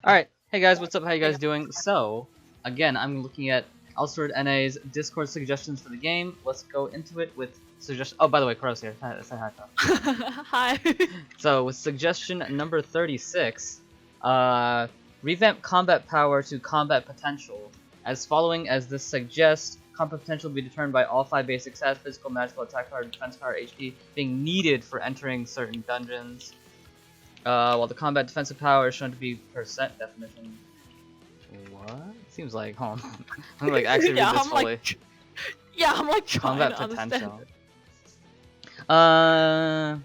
Alright, hey guys, what's up, how you guys doing? So, again, I'm looking at Elsword NA's Discord suggestions for the game. Let's go into it with suggestion. Oh, by the way, Crow's here. Say hi, Crow. Hi. So, with suggestion number 36, revamp combat power to combat potential, as following as this suggests combat potential be determined by all 5 basic stats: physical, magical, attack power, defense power, HP, being needed for entering certain dungeons. While the combat defensive power is shown to be percent definition. What? Seems like home. I'm like actually read this fully. I'm like trying Combat to potential. understand.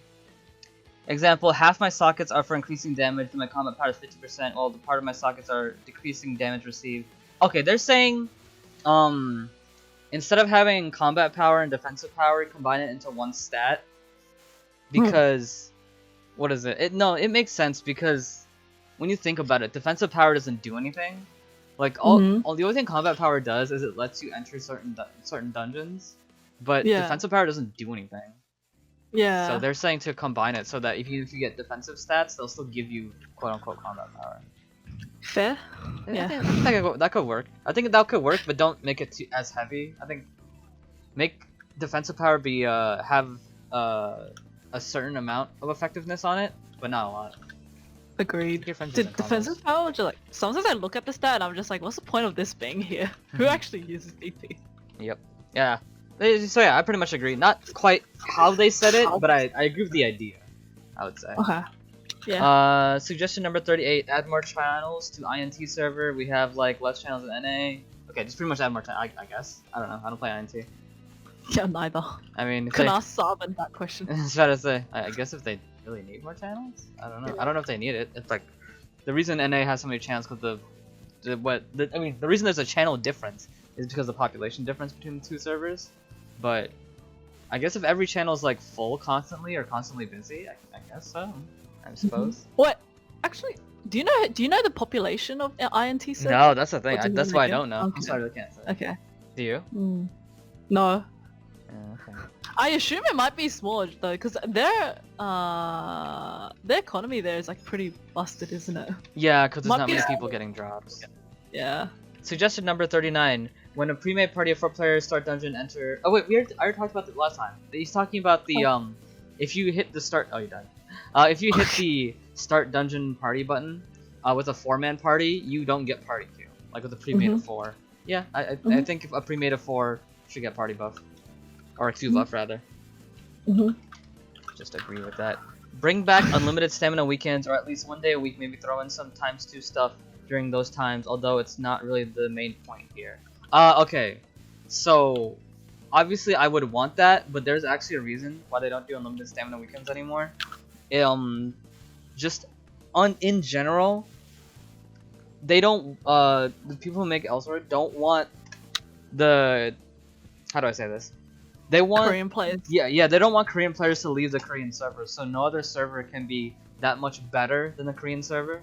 Example: half my sockets are for increasing damage, and my combat power is 50%, while the part of my sockets are decreasing damage received. Okay, they're saying, instead of having combat power and defensive power, combine it into one stat. Because what is it? It makes sense because when you think about it, defensive power doesn't do anything. Like all the only thing combat power does is it lets you enter certain dungeons, but defensive power doesn't do anything. Yeah. So they're saying to combine it so that if you get defensive stats, they'll still give you quote unquote combat power. Fair. I think that could work. I think that could work, but don't make it as heavy. I think make defensive power be have a certain amount of effectiveness on it, but not a lot. Agreed. Defensive power, just like sometimes I look at the stat and I'm just like, what's the point of this being here? Who actually uses DP? Yep. Yeah. So yeah, I pretty much agree. Not quite how they said it, but I agree with the idea, I would say. Okay. Yeah. Suggestion number 38: add more channels to INT server. We have like less channels in NA. Okay, just pretty much add more channels. I guess. I don't know. I don't play INT. Yeah, neither. I mean, can ask Sabin that question. I was about to say, I guess if they really need more channels, I don't know. I don't know if they need it. It's like the reason NA has so many channels because the reason there's a channel difference is because of the population difference between the two servers. But I guess if every channel is like full constantly or constantly busy, I guess so. I suppose. What? Actually, do you know the population of INT servers? No, that's the thing. That's why I don't know. Okay. I'm sorry, I can't say. Okay. Do you? No. Okay. I assume it might be small though, because their economy there is like pretty busted, isn't it? Yeah, because there's not many people getting drops. Yeah. Suggestion number 39: when a pre-made party of 4 players start dungeon, enter. Oh wait, I already talked about it last time. He's talking about the if you hit the start. Oh, you're done. If you hit the start dungeon party button, with a 4-man party, you don't get party queue like with a pre-made of 4. Yeah, I think if a pre-made of 4 should get party buff. Or Q buff, rather. Just agree with that. Bring back unlimited stamina weekends, or at least one day a week. Maybe throw in some ×2 stuff during those times, although it's not really the main point here. Okay. So, obviously I would want that, but there's actually a reason why they don't do unlimited stamina weekends anymore. Just in general, they don't, the people who make Elsword don't want the, how do I say this? They want Korean players. Yeah, they don't want Korean players to leave the Korean server, so no other server can be that much better than the Korean server,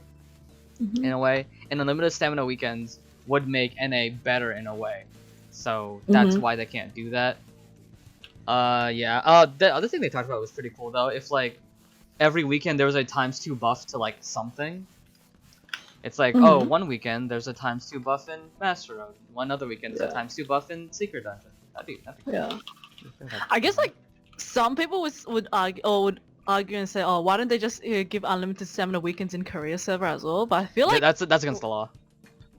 in a way. And unlimited stamina weekends would make NA better in a way, so that's why they can't do that. Yeah. The other thing they talked about was pretty cool though. If like every weekend there was a ×2 buff to like something. It's like, oh, one weekend there's a ×2 buff in Master Road. One other weekend there's a ×2 buff in Secret Dungeon. That'd be cool. Yeah. I guess like some people would argue and say, oh, why don't they just give unlimited stamina weekends in Korea server as well? But I feel like that's against the law.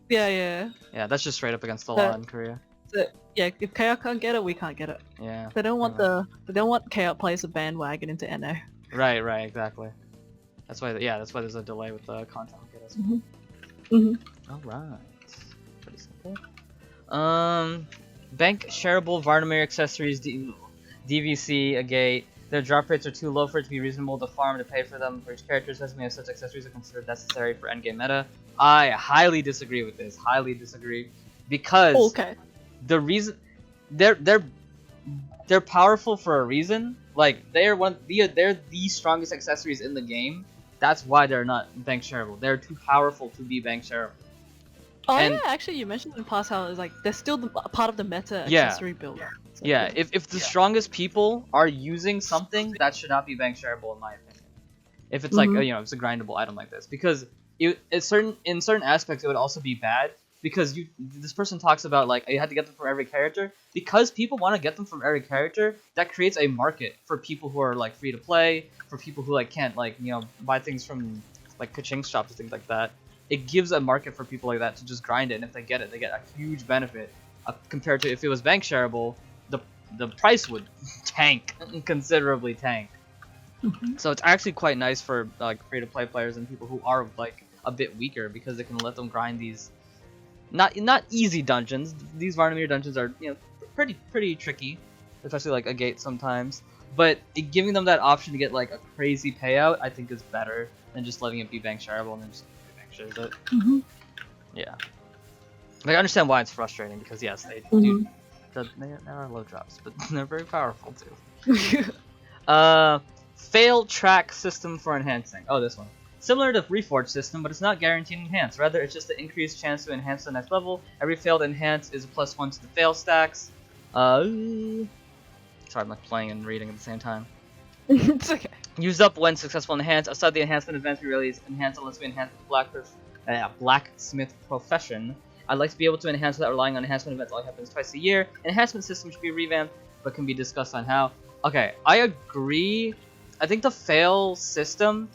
Yeah. Yeah, that's just straight up against the law in Korea. So, yeah, if KO can't get it, we can't get it. Yeah. They don't want KO players to bandwagon into NA. Right, exactly. That's why there's a delay with the content get as well. Alright. Pretty simple. Bank shareable Varnamir accessories DVC a gate. Their drop rates are too low for it to be reasonable to farm to pay for them for each character, so many of such accessories are considered necessary for endgame meta. I highly disagree with this. Highly disagree. Because the reason they're powerful for a reason. Like they're the strongest accessories in the game. That's why they're not bank shareable. They're too powerful to be bank shareable. Oh yeah, actually you mentioned in the past how it's like they're still part of the meta accessory build. So yeah, if the strongest people are using something, that should not be bank shareable in my opinion. If it's like it's a grindable item like this, because in certain aspects it would also be bad because this person talks about like you had to get them from every character because people want to get them from every character. That creates a market for people who are like free to play, for people who like can't like buy things from like ka-ching shops and things like that. It gives a market for people like that to just grind it, and if they get it, they get a huge benefit compared to if it was bank shareable. The price would tank considerably tank. So it's actually quite nice for like free to play players and people who are like a bit weaker because it can let them grind these not easy dungeons. These Varnamir dungeons are pretty tricky, especially like a gate sometimes. But giving them that option to get like a crazy payout, I think is better than just letting it be bank shareable and then just bank shares it. Yeah, like I understand why it's frustrating because yes, they do. They are low drops, but they're very powerful too. Fail track system for enhancing. Oh, this one. Similar to Reforged system, but it's not guaranteed enhance. Rather, it's just an increased chance to enhance to the next level. Every failed enhance is a +1 to the fail stacks. Sorry, I'm like playing and reading at the same time. It's okay. Used up when successful enhance. Outside the enhancement events, we release enhance unless we enhance the blacksmith profession. I'd like to be able to enhance without relying on enhancement events. Only happens twice a year. Enhancement system should be revamped, but can be discussed on how. Okay, I agree. I think the fail system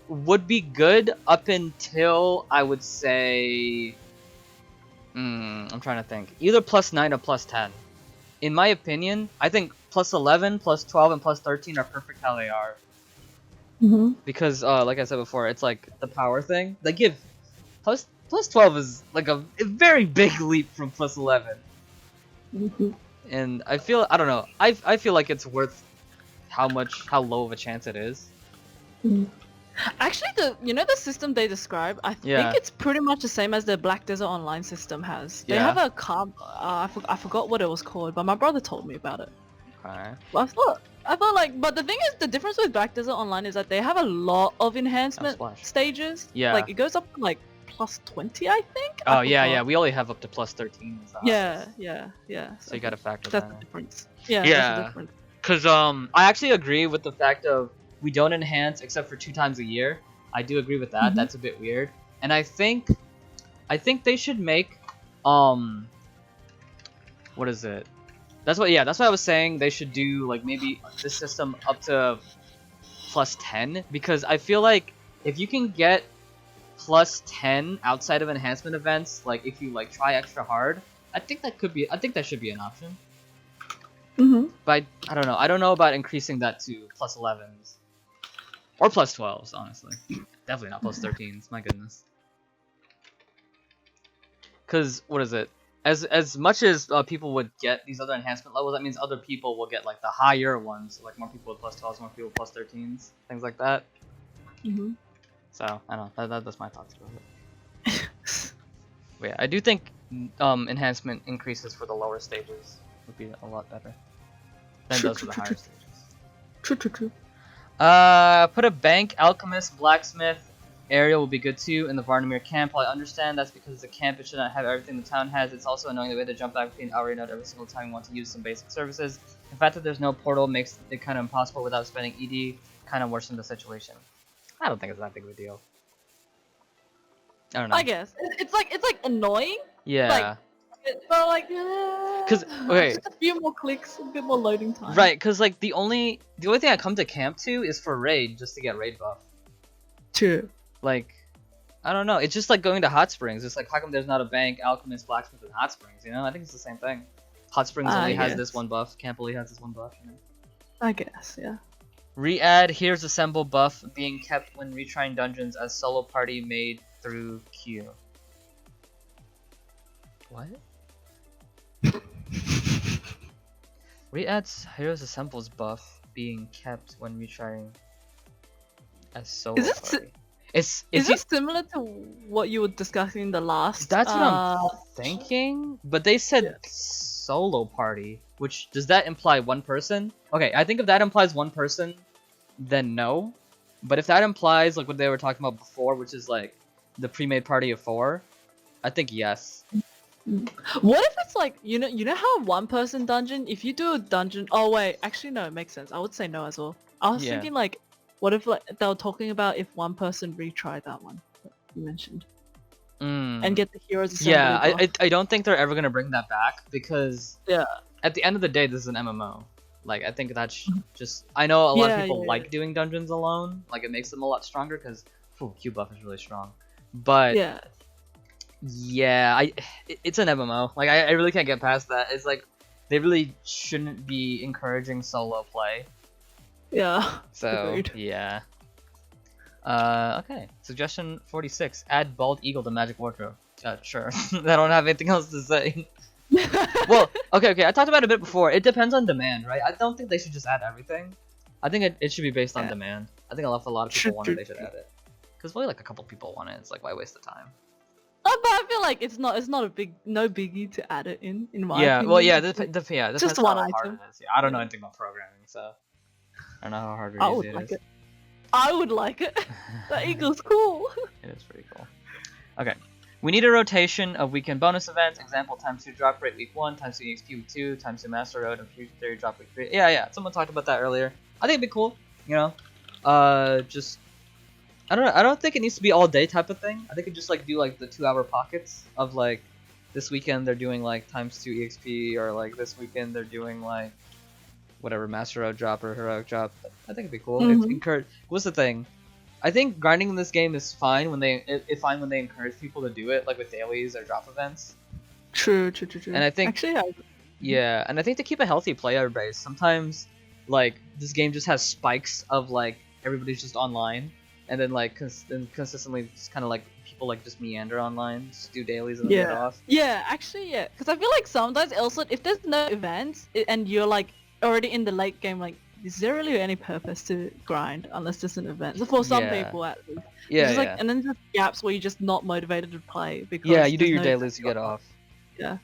would be good up until I would say I'm trying to think. Either +9 or +10. In my opinion, I think +11, +12, and +13 are perfect how they are. Because like I said before, it's like the power thing. They give +12 is like a very big leap from +11. And I don't know. I feel like it's worth how low of a chance it is. Actually, the system they describe, I think it's pretty much the same as the Black Desert Online system has. They have a I forgot what it was called, but my brother told me about it. Okay. But I thought like, but the thing is, the difference with Black Desert Online is that they have a lot of enhancement stages. Yeah. Like it goes up to like +20, I think. Oh yeah. We only have up to +13. Yeah. So you gotta factor that's that the in. difference. Yeah. That's the difference. Cause I actually agree with the fact of we don't enhance except for 2 times a year. I do agree with that. That's a bit weird. And I think they should make what is it? That's what I was saying. They should do like maybe this system up to +10 because I feel like if you can get +10 outside of enhancement events, like if you like try extra hard, I think that should be an option. But I don't know. I don't know about increasing that to +11s or +12s. Honestly, definitely not +13s. My goodness. Because what is it? As much as people would get these other enhancement levels, that means other people will get like the higher ones, like more people with +12s, more people with +13s, things like that. So I don't know. That's my thoughts about it. But yeah, I do think enhancement increases for the lower stages would be a lot better than those for the higher stages. True. Put a bank, alchemist, blacksmith area will be good too in the Varnamir camp. While I understand that's because the camp it should not have everything the town has, it's also annoying the way to jump back between Auri node every single time you want to use some basic services. The fact that there's no portal makes it kind of impossible without spending ED, kind of worsen the situation. I don't think it's that big of a deal. I don't know. I guess it's like annoying. Yeah. But like, Cause okay, just a few more clicks, a bit more loading time. Right, cause like the only thing I come to camp to is for raid, just to get raid buff. True. Like, I don't know. It's just like going to Hot Springs. It's like how come there's not a bank, alchemist, blacksmith, and Hot Springs? You know, I think it's the same thing. Hot Springs only has this one buff. Camp only has this one buff. You know? I guess, yeah. Re-add here's assemble buff being kept when retrying dungeons as solo party made through Q. What? Re-adds heroes assembles buff being kept when retrying as solo party. Is this similar to what you were discussing in the last? That's what I'm thinking. But they said solo party, which does that imply one person? Okay, I think if that implies one person, then no. But if that implies like what they were talking about before, which is like the pre-made party of 4, I think yes. What if it's like you know how one person dungeon? If you do a dungeon, oh wait, actually no, it makes sense. I would say no as well. I was thinking like, what if like they were talking about if one person retried that one? you mentioned, Mm. and get the heroes assembly. Yeah, I don't think they're ever gonna bring that back because yeah, at the end of the day, this is an MMO. Like, I think that's just... I know a lot of people like doing dungeons alone. Like, it makes them a lot stronger because Q buff is really strong. But yeah, it's an MMO. Like, I really can't get past that. It's like they really shouldn't be encouraging solo play. Yeah. So Agreed. yeah. Okay. Suggestion 46: add bald eagle to magic wardrobe. Sure. I don't have anything else to say. Well, okay. I talked about it a bit before. It depends on demand, right? I don't think they should just add everything. I think it should be based on demand. I think if a lot of people want it, they should add it. Because only like a couple people want it. It's like, why waste the time? But I feel like it's not a no biggie to add it in my opinion. Well, yeah, depends just one how item. hard it is. Yeah, I don't know anything about programming, so I don't know how hard or easy it is. I would like it. That eagle's cool. It is pretty cool. Okay. We need a rotation of weekend bonus events. Example, ×2 drop rate week 1, ×2 EXP week 2, ×2 Master Road, and Future Theory drop week 3. Yeah. Someone talked about that earlier. I think it'd be cool. You know, just I don't know. I don't think it needs to be all day type of thing. I think it just like do like the 2-hour pockets of like this weekend they're doing like ×2 EXP, or like this weekend they're doing like whatever Master Road drop or Heroic drop. I think it'd be cool. It's encourage. What's the thing? I think grinding in this game is fine when they encourage people to do it, like with dailies or drop events. True. And I think actually, yeah, and I think to keep a healthy player base, sometimes like this game just has spikes of like everybody's just online, and then like consistently just kind of like people like just meander online, just do dailies and then get off. Yeah, actually, yeah, because I feel like sometimes also if there's no events and you're like already in the late game, like. Is there really any purpose to grind unless there's an event? So for some people at least. Yeah. And then there's gaps where you're just not motivated to play because you do your dailies to get off. Yeah.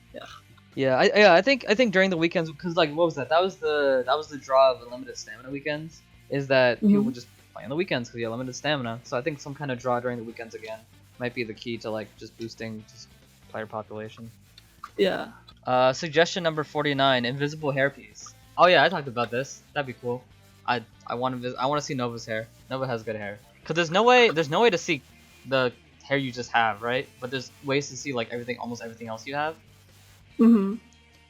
I think during the weekends, because like what was that? That was the draw of unlimited stamina weekends. Is that people would just play on the weekends because you have limited stamina. So I think some kind of draw during the weekends again might be the key to like just boosting just player population. Yeah. Suggestion number 49: invisible hairpiece. Oh yeah, I talked about this. That'd be cool. I want to see Nova's hair. Nova has good hair. Cause there's no way to see the hair you just have, right? But there's ways to see like almost everything else you have.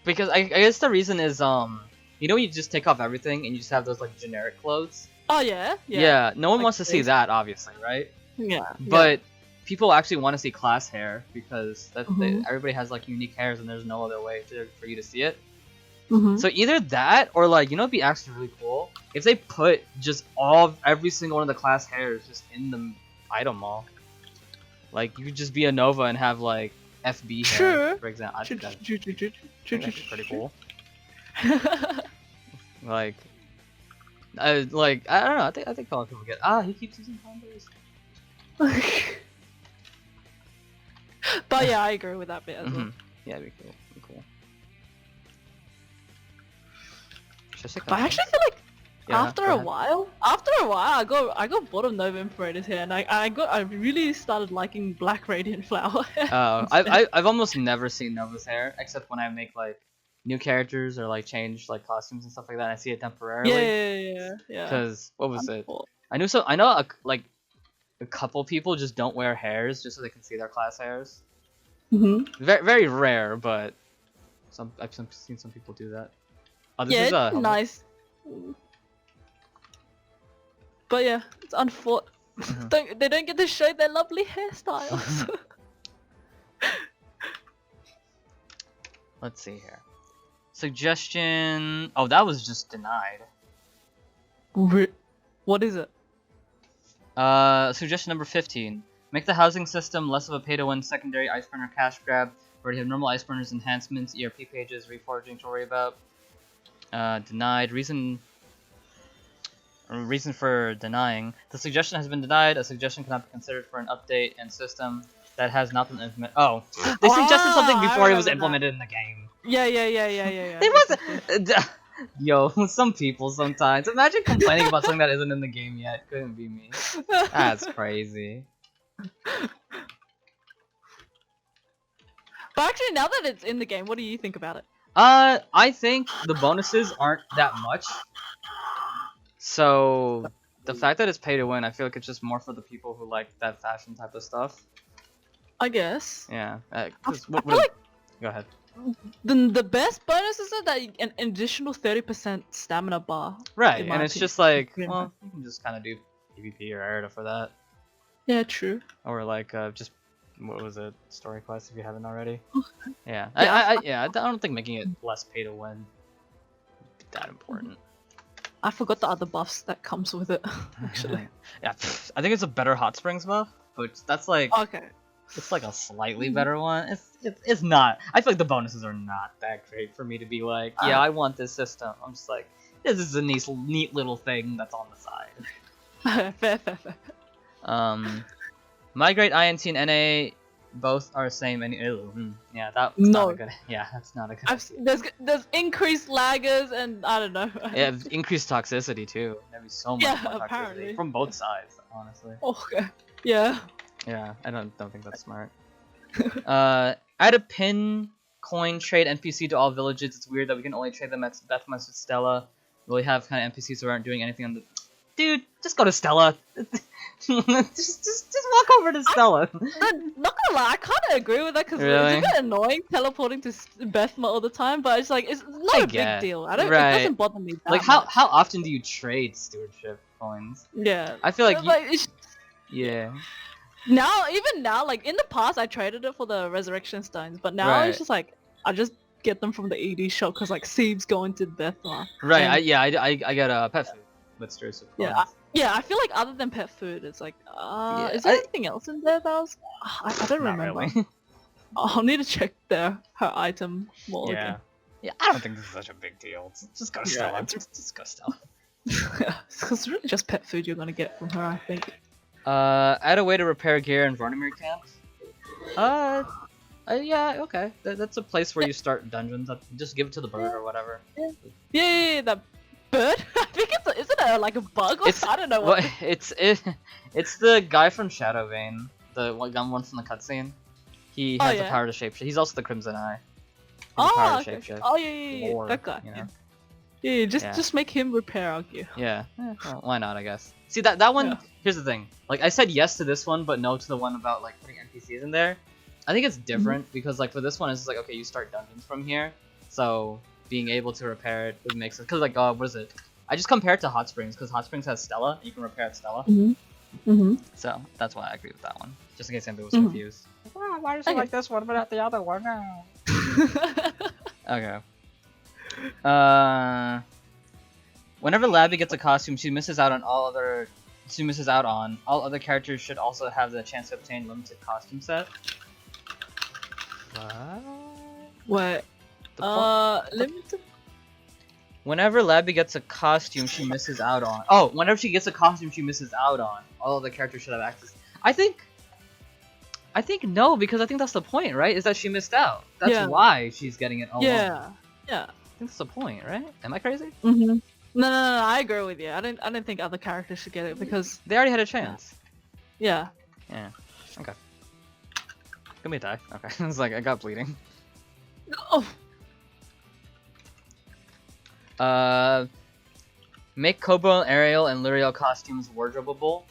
Because I guess the reason is you know, you just take off everything and you just have those like generic clothes. Oh yeah. Yeah. No one like, wants to see that, obviously, right? Yeah. But people actually want to see class hair because everybody has like unique hairs and there's no other way for you to see it. So either that or like, you know, it'd be actually really cool if they put just every single one of the class hairs just in the item mall. Like you could just be a Nova and have like FB hair, for example. I think that'd be pretty cool. like I don't know. I think a lot of people get. He keeps using combos. But yeah, I agree with that bit as well. Yeah, it'd be cool. But I actually feel like after a while, I got bored of Nova Imperator's hair, and I really started liking Black Radiant Flower. I've almost never seen Nova's hair except when I make like new characters or like change like costumes and stuff like that. I see it temporarily. Yeah. Because what was it? I know a couple people just don't wear hairs just so they can see their class hairs. Very very rare, but I've seen some people do that. Oh, this is nice. But yeah, it's unfortunate. They don't get to show their lovely hairstyles. Let's see here. Suggestion. Oh, that was just denied. What is it? Suggestion number 15. Make the housing system less of a pay-to-win secondary ice burner cash grab. Already have normal ice burners, enhancements, ERP pages, reforging to worry about. Denied. Reason for denying. The suggestion has been denied. A suggestion cannot be considered for an update and system that has not been implemented. Oh, they suggested something before it was implemented in the game. Yeah. They wasn't. Yo, some people sometimes. Imagine complaining about something that isn't in the game yet. Couldn't be me. That's crazy. But actually, now that it's in the game, what do you think about it? I think the bonuses aren't that much. So the fact that it's pay to win, I feel like it's just more for the people who like that fashion type of stuff. I guess. Yeah. I feel like go ahead. the best bonus is that an additional 30% stamina bar. Right, and it's just like, Yeah. well, you can just kind of do PvP or Arita for that. Yeah, true. Or like just what was it, story quest if you haven't already. Yeah. Yeah. I don't think making it less pay to win would be that important. I forgot the other buffs that comes with it. Actually. Yeah, I think it's a better hot springs buff, but that's like okay. It's like a slightly better one. It's not. I feel like the bonuses are not that great for me to be like, yeah, I want this system. I'm just like, this is a neat little thing that's on the side. fair. Migrate, INT, and NA both are the same. And yeah, that's No. not a good. Yeah, that's not a good. There's increased laggers and I don't know. Yeah, increased toxicity too. There'd be so much more toxicity apparently. from both sides, honestly. Okay. Yeah. Yeah, I don't think that's smart. Add a pin coin trade NPC to all villages. It's weird that we can only trade them at Deathmatch with Stella. We have kind of NPCs who aren't doing anything on the. Dude, just go to Stella. just walk over to Stella. Not gonna lie, I kind of agree with that because Really? it's a bit annoying teleporting to Bethma all the time. But it's like it's not a big deal. I don't. Right. It doesn't bother me that Like much. how often do you trade stewardship coins? Yeah. I feel like it's, yeah. Even now, like in the past, I traded it for the resurrection stones, but now Right. it's just like I just get them from the ED shop because like Seeb's going to Bethma. Right. And, I get a pet food with stewardship coins. yeah. I feel like other than pet food, it's like is there anything else in there that was? I don't Not remember. really. I'll need to check her item more. Yeah. Again. Yeah, I don't think this is such a big deal. Just go to Stella. Yeah. Just go to Stella. Because it's really just pet food you're gonna get from her, I think. Add a way to repair gear in Varnamir camp. Yeah, okay. That's a place where you start dungeons. Just give it to the bird or whatever. Yeah, that bird. I think isn't it like a bug or I don't know what. It's the guy from Shadowvane, the one from the cutscene. He has the power to shapeshift. He's also the Crimson Eye. Okay. Oh yeah, Lore, that guy. You know? Yeah, just make him repair our gear. Yeah, well, why not? I guess. See that one. Yeah. Here's the thing. Like I said yes to this one, but no to the one about like putting NPCs in there. I think it's different because like for this one, it's just like okay, you start dungeons from here, so being able to repair it would make sense. Cause like what is it? I just compare it to Hot Springs because Hot Springs has Stella. You can repair at Stella. So that's why I agree with that one. Just in case anybody was confused. Wow, why does it like this one but not the other one? Okay. Whenever Labby gets a costume, she misses out on all other characters should also have the chance to obtain limited costume set. What? Limited. Whenever Labby gets a costume, she misses out on. Oh, whenever she gets a costume, she misses out on. All other characters should have access. I think no, because I think that's the point, right? Is that she missed out. That's why she's getting it all. Yeah. I think that's the point, right? Am I crazy? No, I agree with you. I don't think other characters should get it because they already had a chance. Yeah. Okay. Give me a die. Okay. It's like I got bleeding. Oh. Make Kobo, Ariel, and Luriel costumes wardrobeable.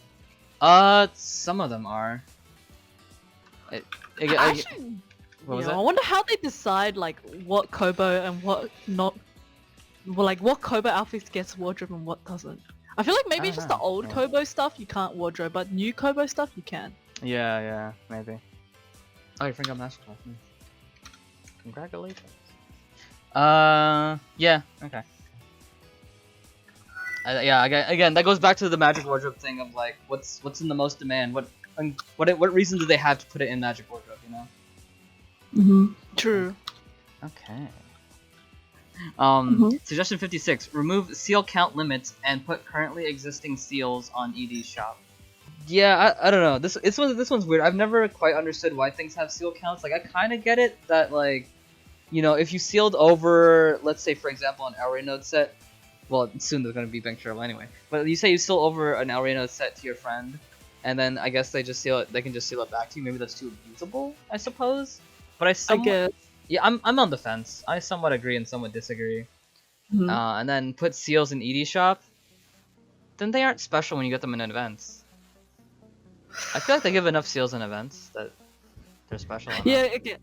Some of them are. Actually, what was it? I wonder how they decide like what Kobo and what not. Well, like what Kobo outfits gets wardrobe and what doesn't. I feel like maybe it's just the old Kobo stuff you can't wardrobe, but new Kobo stuff you can. Yeah, maybe. Oh, you forgot Masterclass. Congratulations. Yeah, okay. Again, that goes back to the magic wardrobe thing of like, what's in the most demand? What reason do they have to put it in magic wardrobe? You know. True. Okay. Suggestion 56: remove seal count limits and put currently existing seals on ED shop. Yeah, I don't know. This one's weird. I've never quite understood why things have seal counts. Like I kind of get it that like, you know, if you sealed over, let's say for example, an Elray node set. Well, soon there's gonna be Bank Sherlock anyway. But you say you seal over an Elray node set to your friend, and then I guess they just seal it. They can just seal it back to you. Maybe that's too abusable, I suppose. But I guess. Yeah, I'm on the fence. I somewhat agree and somewhat disagree. And then put seals in ED shop. then they aren't special when you get them in events. I feel like they give enough seals in events that they're special enough. Yeah, okay.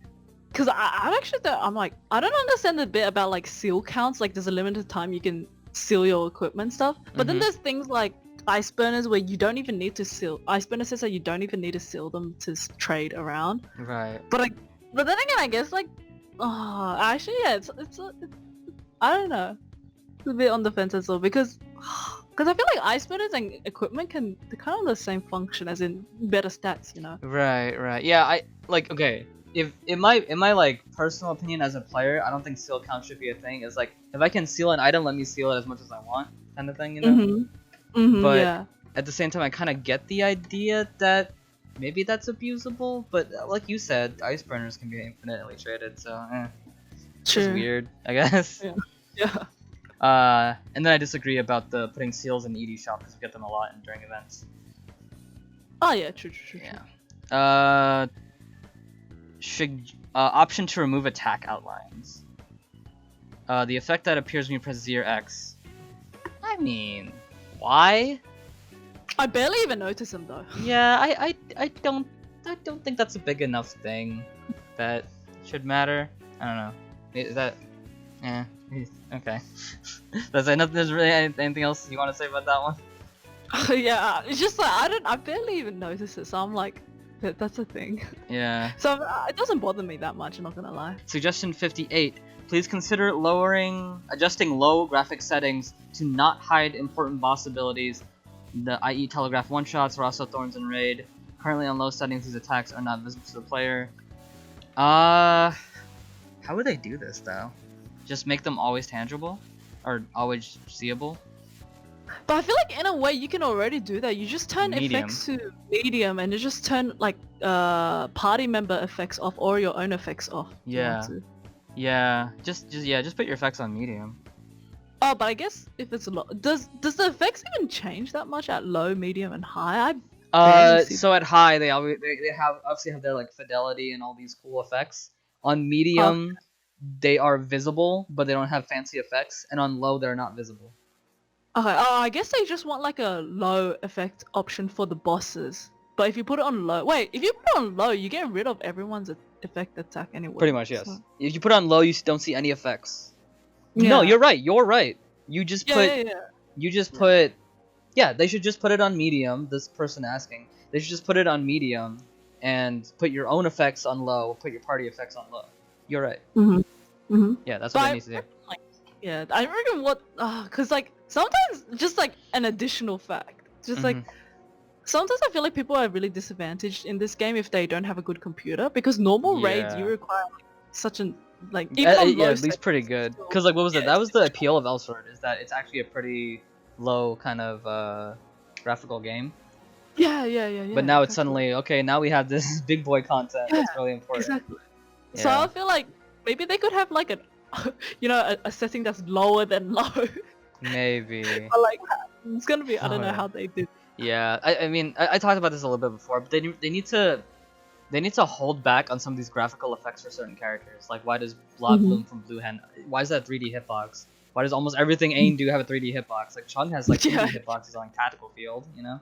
Because I'm actually I'm like, I don't understand the bit about like seal counts. Like there's a limited time you can seal your equipment stuff. But then there's things like ice burners where you don't even need to seal. Ice burner says that you don't even need to seal them to trade around. Right. But then again, I guess like, actually yeah, it's I don't know. It's a bit on the fence as well because I feel like ice burners and equipment they're kind of the same function as in better stats, you know. Right. Yeah, I like okay. If in my like personal opinion as a player, I don't think seal count should be a thing. It's like if I can seal an item, let me seal it as much as I want, kind of thing, you know. But yeah. at the same time, I kind of get the idea that maybe that's abusable. But like you said, ice burners can be infinitely traded, so it's just weird, I guess. Yeah. And then I disagree about the putting seals in the ED shop because you get them a lot during events. Oh yeah, true. Yeah. Option to remove attack outlines. The effect that appears when you press Z or X. I mean, why? I barely even notice them though. Yeah, I don't think that's a big enough thing that should matter. I don't know. Is that? Okay. There's really anything else you want to say about that one? Yeah, it's just like I barely even notice it, so I'm like, that's a thing. Yeah. So it doesn't bother me that much, I'm not gonna lie. Suggestion 58. Please consider adjusting low graphic settings to not hide important boss abilities, i.e. telegraph one-shots, Rasa Thorns, and Raid. Currently on low settings, these attacks are not visible to the player. How would they do this, though? Just make them always tangible? Or always seeable? But I feel like in a way you can already do that. You just turn effects to medium and you just turn like party member effects off or your own effects off. Yeah. Yeah. Just put your effects on medium. Oh, but I guess if it's low, does the effects even change that much at low, medium, and high? So at high they obviously have their like fidelity and all these cool effects. On medium, they are visible, but they don't have fancy effects, and on low they're not visible. Okay, I guess they just want like a low effect option for the bosses. But if you put it on low, if you put it on low, you get rid of everyone's effect attack anyway. Pretty much, yes. So. If you put it on low, you don't see any effects. Yeah. No, you're right. You just put. Yeah, they should just put it on medium. This person asking, they should just put it on medium, and put your own effects on low. Put your party effects on low. You're right. Yeah, that's what they need to do. Yeah, I reckon cause like sometimes just like an additional fact, just like sometimes I feel like people are really disadvantaged in this game if they don't have a good computer because normal raids you require such an like even on low at least pretty good. Cause like what was it? That was the appeal of Elsword is that it's actually a pretty low kind of graphical game. Yeah. But now it's suddenly okay. Now we have this big boy content that's really important. Exactly. Yeah. So I feel like maybe they could have like a setting that's lower than low. Maybe. But like it's gonna be I don't know how they did. Yeah, I mean I talked about this a little bit before, but they need to hold back on some of these graphical effects for certain characters. Like why does Bloom from Blue Hen? Why is that 3D hitbox? Why does almost everything Aang do have a 3D hitbox? Like Chung has like 3D hitboxes on Tactical Field, you know?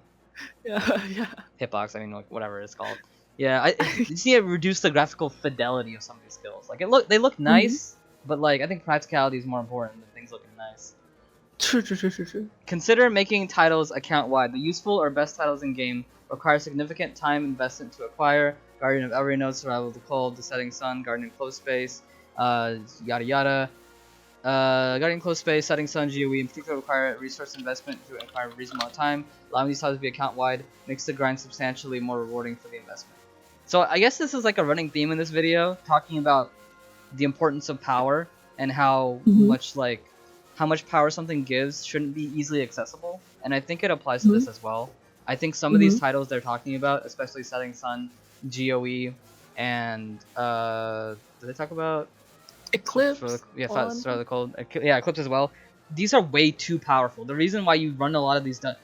Yeah. Hitbox, I mean like whatever it's called. Yeah, you just need to reduce the graphical fidelity of some of these skills. Like they look nice, but like I think practicality is more important than things looking nice. True. Consider making titles account-wide. The useful or best titles in game require significant time investment to acquire. Guardian of Every Note, Survival of the Cold, The Setting Sun, Guardian of Close Space, yada yada. Guardian Close Space, Setting Sun, GOE in particular require resource investment to acquire a reasonable amount of time. Allowing these titles to be account-wide makes the grind substantially more rewarding for the investment. So I guess this is like a running theme in this video, talking about the importance of power and how much power something gives shouldn't be easily accessible, and I think it applies to this as well. I think some of these titles they're talking about, especially Setting Sun, GOE, and did they talk about Eclipse? Start of the Cold. Yeah, Eclipse as well. These are way too powerful. The reason why you run a lot of these, the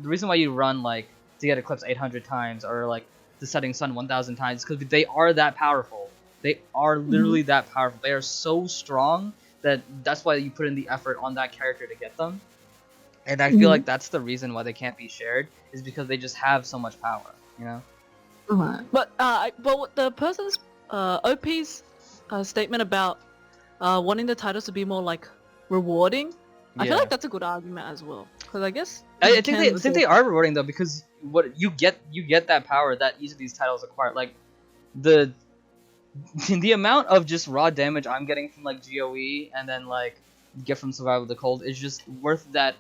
reason why you run like to get Eclipse 800 times or like the Setting Sun 1,000 times, because they are that powerful. They are literally that powerful. They are so strong. That's why you put in the effort on that character to get them. And I feel like that's the reason why they can't be shared, is because they just have so much power, you know? But the person's OP's statement about wanting the titles to be more like rewarding, I feel like that's a good argument as well. Because I guess I think they are rewarding though, because what you get that power that each of these titles acquire. Like the amount of just raw damage I'm getting from like GOE and then like get from Survival of the Cold is just worth the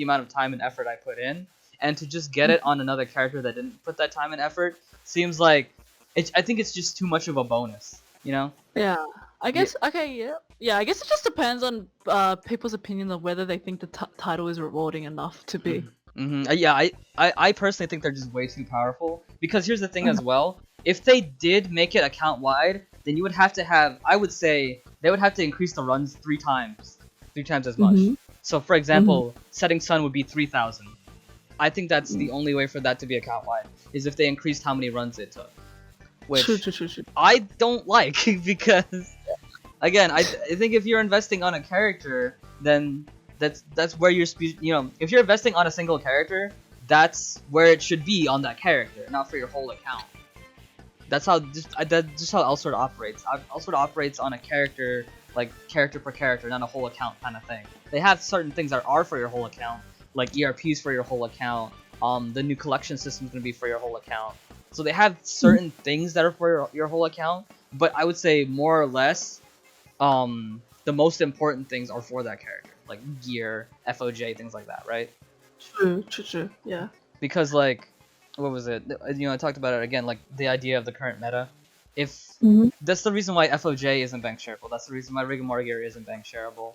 amount of time and effort I put in. And to just get it on another character that didn't put that time and effort seems like I think it's just too much of a bonus, you know? Yeah, I guess. Okay, yeah. I guess it just depends on people's opinions of whether they think the title is rewarding enough to be. Yeah, I personally think they're just way too powerful. Because here's the thing as well. If they did make it account wide, then you would have to have. I would say they would have to increase the runs 3 times as much. So for example, Setting Sun would be 3,000. I think that's the only way for that to be account wide, is if they increased how many runs it took. Which True. I don't like, because again, I think if you're investing on a character, then that's where you're if you're investing on a single character, that's where it should be on that character, not for your whole account. That's just how Elsword operates. Elsword operates on a character, like character per character, not a whole account kind of thing. They have certain things that are for your whole account, like ERPs for your whole account. The new collection system is gonna be for your whole account. So they have certain things that are for your whole account, but I would say more or less, the most important things are for that character, like gear, FOJ, things like that, right? True. Yeah. Because like, what was it? I talked about it again, like the idea of the current meta. If that's the reason why FOJ isn't bank shareable. That's the reason why Rigor gear isn't bank shareable.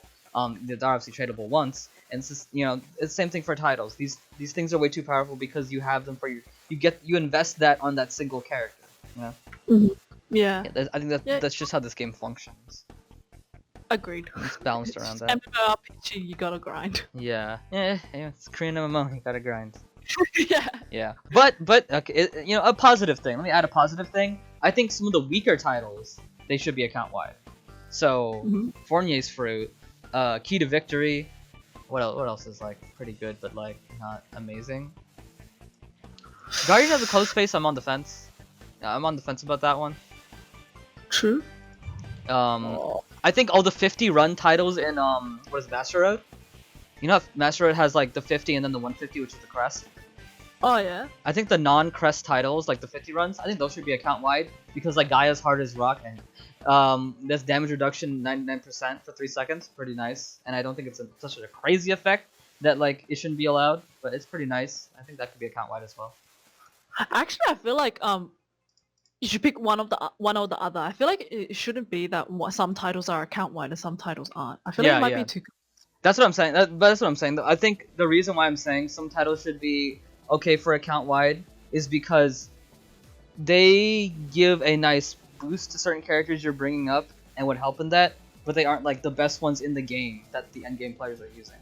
They're obviously tradable once, and it's just, it's the same thing for titles. These things are way too powerful because you have them for you invest that on that single character. Yeah. I think that's just how this game functions. Agreed. It's balanced around that. MMORPG, you gotta grind. Yeah, it's Korean MMO. You gotta grind. Yeah. But okay, a positive thing. Let me add a positive thing. I think some of the weaker titles, they should be account wide. So Fournier's Fruit, Key to Victory. What else is like pretty good but like not amazing? Guardian of the Closed Space. I'm on the fence. Yeah, I'm on the fence about that one. True. I think all the 50 run titles in what is it, Master Road? You know how Master Road has like the 50 and then the 150, which is the crest. Oh yeah. I think the non-crest titles, like the 50 runs, I think those should be account wide, because like Gaia's Hard as Rock and there's damage reduction 99% for 3 seconds, pretty nice. And I don't think it's such a crazy effect that like it shouldn't be allowed, but it's pretty nice. I think that could be account wide as well. Actually, I feel like you should pick one or the other. I feel like it shouldn't be that some titles are account wide and some titles aren't. I feel like it might be too. That's what I'm saying. That's what I'm saying. I think the reason why I'm saying some titles should be okay for account wide is because they give a nice boost to certain characters you're bringing up and would help in that, but they aren't like the best ones in the game that the end game players are using.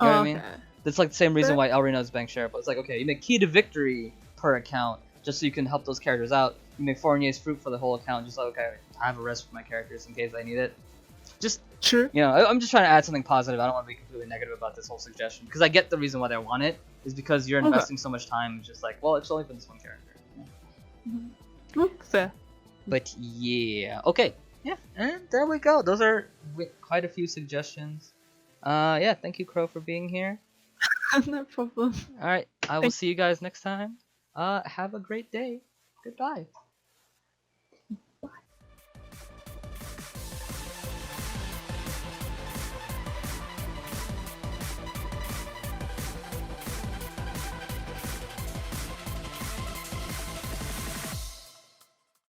You know what I mean? That's like the same reason why El Reno is bank shareable. It's like, okay, you make Key to Victory per account just so you can help those characters out. You make Fournier's Fruit for the whole account, just like, okay, I have a rest for my characters in case I need it. Just true. I'm just trying to add something positive. I don't want to be completely negative about this whole suggestion, because I get the reason why they want it is because you're investing so much time. Just like, well, it's only for this one character. Fair. But yeah, okay, yeah, and there we go. Those are quite a few suggestions. Yeah, thank you, Crow, for being here. No problem. All right, I will see you guys next time. Have a great day. Goodbye.